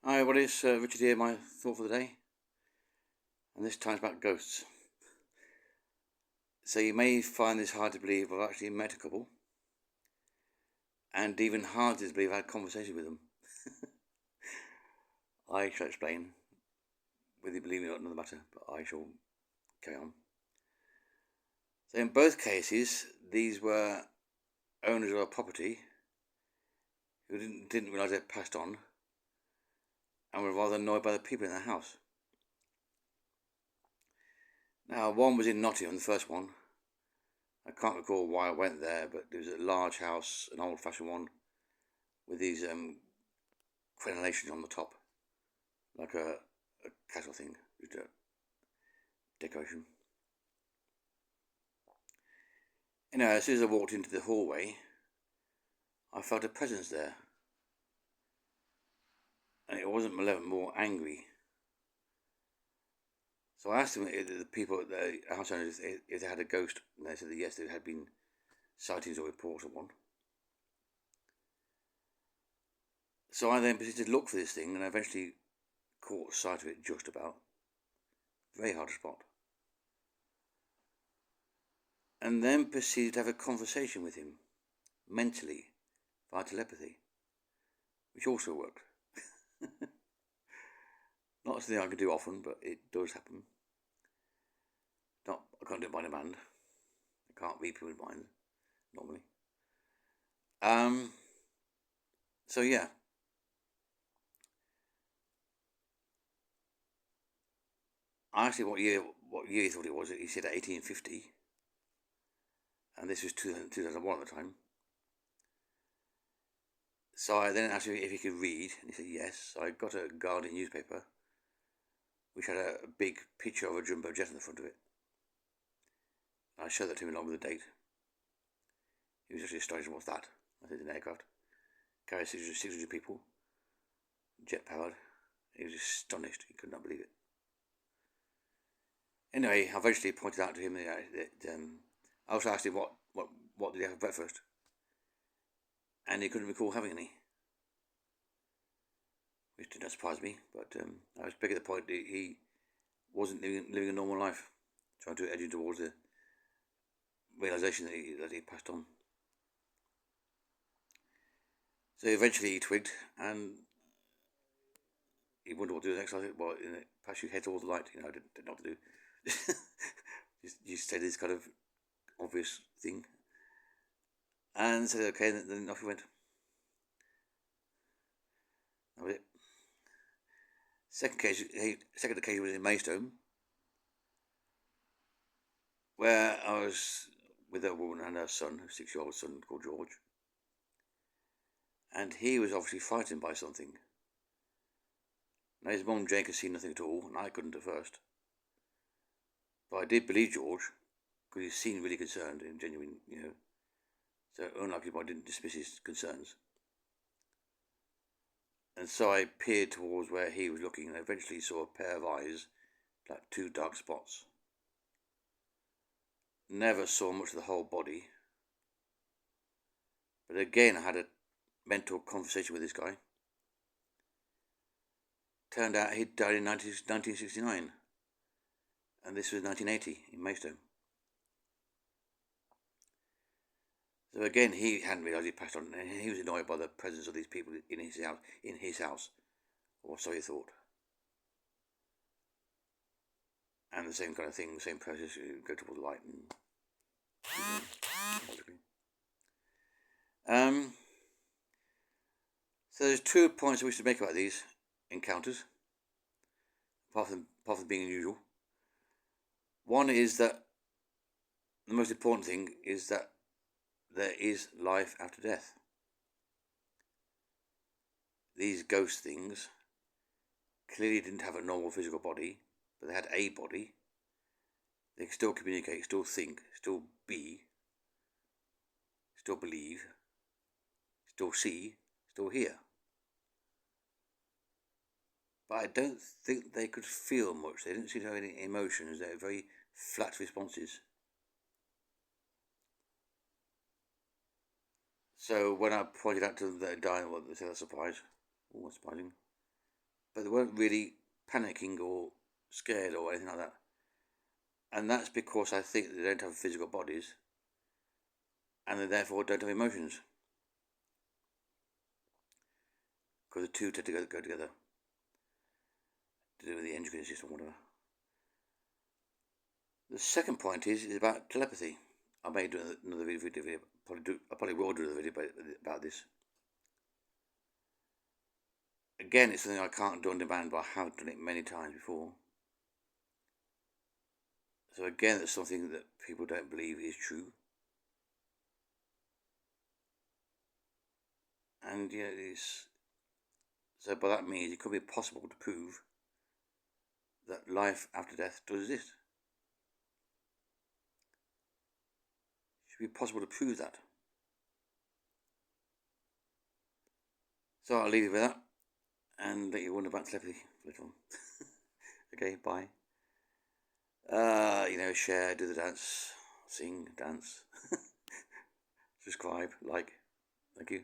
Hi everybody, it's Richard here, my thought for the day, and this time's about ghosts. So you may find this hard to believe, but I've actually met a couple, and even harder to believe I had conversations with them. I shall explain, whether you believe me or not, another matter, but I shall carry on. So in both cases, these were owners of a property who didn't realise they'd passed on, and were rather annoyed by the people in their house. Now, one was in Nottingham, the first one. I can't recall why I went there, but there was a large house, an old-fashioned one, with these crenellations on the top, like a castle thing, just a decoration. As soon as I walked into the hallway, I felt a presence there, and it wasn't malevolent, more angry. So I asked them, the people at the house owners, if they had a ghost, and they said that yes, there had been sightings or reports of one. So I then proceeded to look for this thing, and I eventually caught sight of it just about. Very hard to spot. And then proceeded to have a conversation with him, mentally, via telepathy, which also worked. Not something I can do often, but it does happen. I can't do it by demand. I can't read people's minds, normally. So yeah. I asked him what year he thought it was. He said 1850. And this was 2001 at the time. So I then asked him if he could read, and he said yes. So I got a Guardian newspaper, which had a big picture of a jumbo jet on the front of it. I showed that to him along with the date. He was actually astonished. What's that? I said, it's an aircraft. Carries 600 people. Jet powered. He was astonished. He could not believe it. Anyway, I eventually pointed out to him that I also asked him what did he have for breakfast, and he couldn't recall having any, which did not surprise me. But I was making the point that he wasn't living a normal life, trying to edge towards the realization that he passed on. So eventually he twigged, and he wondered what to do next. I said, well, perhaps you head towards the light. I didn't know what to do. just say this kind of obvious thing, and said okay, and then off he went. That was it. Second occasion was in Maidstone, where I was with a woman and her son, a 6-year-old son called George, and he was obviously frightened by something. Now his mum Jane could see nothing at all, and I couldn't at first. But I did believe George, because he seemed really concerned and genuine, So unlikely, but I didn't dismiss his concerns. And so I peered towards where he was looking, and eventually saw a pair of eyes, like 2 dark spots. Never saw much of the whole body. But again, I had a mental conversation with this guy. Turned out he'd died in 1969, and this was 1980 in Maidstone. So again, he hadn't realised he passed on, and he was annoyed by the presence of these people in his house, or so he thought. And the same kind of thing, same process, you go toward the light and so there's 2 points I wish to make about these encounters, apart from being unusual. One is that the most important thing is that there is life after death. These ghost things clearly didn't have a normal physical body, but they had a body. They could still communicate, still think, still be, still believe, still see, still hear. But I don't think they could feel much. They didn't seem to have any emotions. They were very flat responses. So when I pointed out to them that they'd died, well, they said that's surprise. Oh, that's surprising. but they weren't really panicking or scared or anything like that. And that's because I think they don't have physical bodies, and they therefore don't have emotions, because the two tend to go together, to do with the endocrine system or whatever. The second point is about telepathy. I may do another video. I probably will do another video about this. Again, it's something I can't do on demand, but I have done it many times before. So again, that's something that people don't believe is true. And yeah, it is. So by that means, it could be possible to prove that life after death does exist. It should be possible to prove that. So I'll leave you with that, and let you wonder about telepathy later on. Okay, bye. Share, do the dance, sing, dance, subscribe, like. Thank you.